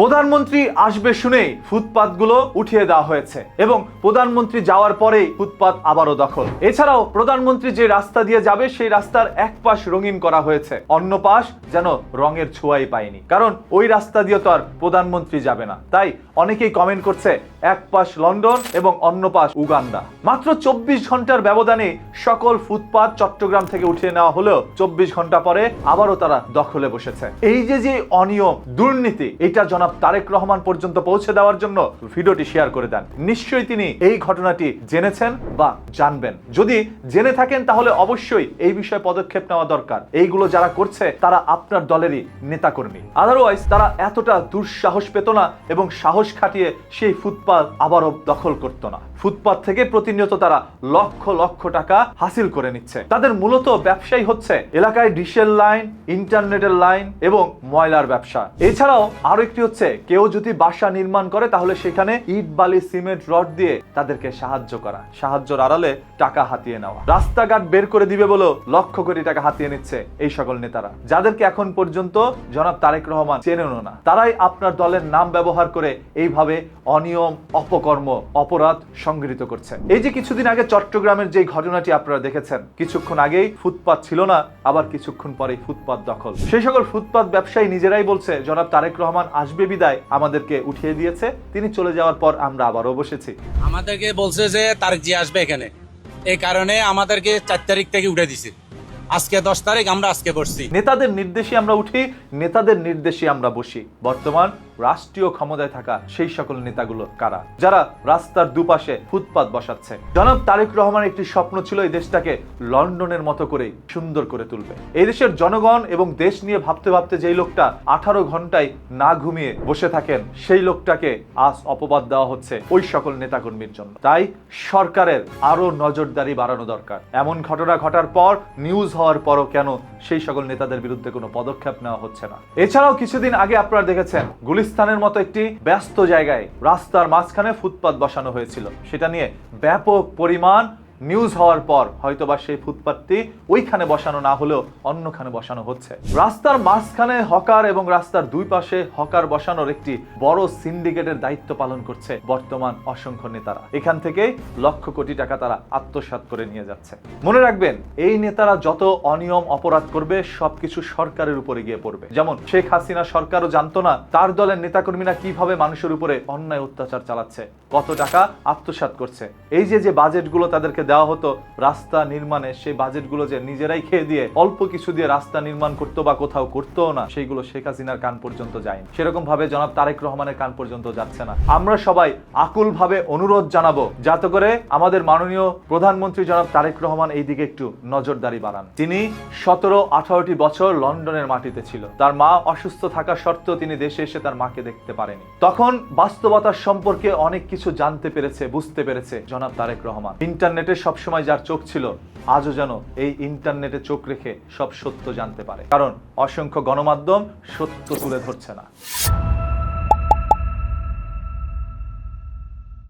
প্রধানমন্ত্রী আসবে শুনেই ফুটপাতগুলো উঠিয়ে দেওয়া হয়েছে এবং প্রধানমন্ত্রী যাওয়ার পরেই ফুটপাত আবারও দখল। এছাড়াও প্রধানমন্ত্রী যে রাস্তা দিয়ে যাবে সেই রাস্তার এক পাশ রঙিন করা হয়েছে, অন্য পাশ যেন রঙের ছোঁয়াই পায়নি, কারণ ওই রাস্তা দিয়ে তো আর প্রধানমন্ত্রী যাবে না। তাই অনেকেই কমেন্ট করছে এক পাশ লন্ডন এবং অন্য পাশ উগান্ডা। মাত্র 24 ঘন্টার ব্যবধানে সকল ফুটপাত চট্টগ্রাম থেকে উঠিয়ে নেওয়া হলেও 24 ঘন্টা পরে আবারও তারা দখলে বসেছে। এই যে অনিয়ম, দুর্নীতি, এটা জনাব তারেক রহমান পর্যন্ত পৌঁছে দেওয়ার জন্য ভিডিওটি শেয়ার করে দেন। নিশ্চয়ই তিনি এই ঘটনাটি জেনেছেন বা জানবেন। যদি জেনে থাকেন তাহলে অবশ্যই এই বিষয়ে পদক্ষেপ নেওয়া দরকার। এইগুলো যারা করছে তারা আপনার দলেরই নেতাকর্মী, আদারওয়াইজ তারা এতটা দুঃসাহস পেত না এবং সাহস খাটিয়ে সেই ফুটপাত আবারও দখল করতো না। ফুটপাত থেকে প্রতিনিয়ত তারা লক্ষ লক্ষ টাকা হাসিল করে নিচ্ছে। তাদের মূলত ব্যবসাই হচ্ছে এলাকায় ডিশের লাইন, ইন্টারনেটের লাইন এবং ময়লার ব্যবসা। এছাড়াও আরো একটি হচ্ছে, কেউ যদি বাসা নির্মাণ করে তাহলে সেখানে ইট বালি সিমেন্ট রড দিয়ে তাদেরকে সাহায্য করা, সাহায্যের আড়ালে টাকা হাতিয়ে নেওয়া। রাস্তাঘাট বের করে দিবে বলেও লক্ষ কোটি টাকা হাতিয়ে নিচ্ছে এই সকল নেতারা, যাদেরকে এখন পর্যন্ত জনাব তারেক রহমান চেনেনও না। তারাই আপনার দলের নাম ব্যবহার করে এইভাবে অনিয়ম, অপকর্ম, অপরাধ সংগৃহীত করছে। এই যে কিছুদিন আগে চট্টগ্রামের যে ঘটনাটি আপনারা দেখেছেন, কিছুক্ষণ আগেই ফুটপাত ছিল না, আবার কিছুক্ষণ পরেই ফুটপাত দখল। সেই সকল ফুটপাত ব্যবসায়ী নিজেরাই বলছে জনাব তারেক রহমান আসবে বিদায় আমাদেরকে উঠিয়ে দিয়েছে, তিনি চলে যাওয়ার পর আমরা আবারও বসেছি। আমাদেরকে বলছে যে তারেক জি আসবে এখানে, এই কারণে আমাদেরকে 4 তারিখ থেকে উঠে দিছে। আজকে 10 তারিখ, আমরা আজকে বসছি। নেতাদের নির্দেশে আমরা উঠি, নেতাদের নির্দেশে আমরা বসি। বর্তমান রাষ্ট্রীয় ক্ষমতায় থাকা সেই সকল নেতাগুলো কারা, যারা রাস্তার দুপাশে ফুটপাত বসাচ্ছে? জনাব তারেক রহমান একটি স্বপ্ন ছিল এই দেশটাকে লন্ডনের মতো করে সুন্দর করে তুলবে। এই দেশের জনগণ এবং দেশ নিয়ে ভাবতে ভাবতে যেই লোকটা 18 ঘন্টায় না ঘুমিয়ে বসে থাকেন, সেই লোকটাকে আজ অপবাদ দেওয়া হচ্ছে ওই সকল নেতাকর্মীর জন্য। তাই সরকারের আরো নজরদারি বাড়ানো দরকার। এমন ঘটনা ঘটার পর, নিউজ হওয়ার পরও কেন সেই সকল নেতাদের বিরুদ্ধে কোনো পদক্ষেপ নেওয়া হচ্ছে না? এছাড়াও কিছুদিন আগে আপনারা দেখেছেন গুলিস্তানের মতো একটি ব্যস্ত জায়গায় রাস্তার মাঝখানে ফুটপাত বসানো হয়েছিল। সেটা নিয়ে ব্যাপক পরিমাণ নিউজ হওয়ার পর হয়তোবা সেই ফুটপাতটি ওইখানে বসানো না হলেও অন্যখানে বসানো হচ্ছে। রাস্তার মাঝখানে হকার এবং রাস্তার দুই পাশে হকার বসানোর একটি বড় সিন্ডিকেটের দায়িত্ব পালন করছে বর্তমান অসংখ্য নেতারা। এখান থেকে লক্ষ কোটি টাকা তারা আত্মসাৎ করে নিয়ে যাচ্ছে। মনে রাখবেন, এই নেতারা যত অনিয়ম অপরাধ করবে সবকিছু সরকারের উপরে গিয়ে পড়বে। যেমন শেখ হাসিনা সরকারও জানতো না তার দলের নেতাকর্মীরা কিভাবে মানুষের উপরে অন্যায় অত্যাচার চালাচ্ছে, কত টাকা আত্মসাৎ করছে। এই যে বাজেটগুলো তাদেরকে দেওয়া হতো রাস্তা নির্মাণে, সেই বাজেটগুলো যে নিজেরাই খেয়ে দিয়ে অল্প কিছু দিয়ে রাস্তা নির্মাণ করতো বা কোথাও করতো না, সেইগুলো শেখ হাসিনার কান পর্যন্ত যায়নি। সেরকম ভাবে জনাব তারেক রহমানের কান পর্যন্ত যাচ্ছে না। আমরা সবাই আকুল ভাবে অনুরোধ জানাবো যাতে করে আমাদের মাননীয় প্রধানমন্ত্রী জনাব তারেক রহমান এই দিকে একটু নজরদারি বাড়ান। তিনি 17-18টি বছর লন্ডনের মাটিতে ছিল। তার মা অসুস্থ থাকা সত্ত্বেও তিনি দেশে এসে তার মাকে দেখতে পারেনি। তখন বাস্তবতার সম্পর্কে অনেক কিছু জানতে পেরেছে, বুঝতে পেরেছে জনাব তারেক রহমান। ইন্টারনেটে সবসময় যার চোখ ছিল, আজও যেন এই ইন্টারনেটে চোখ রেখে সব সত্য জানতে পারে, কারণ অসংখ্য গণমাধ্যম সত্য তুলে ধরছে না।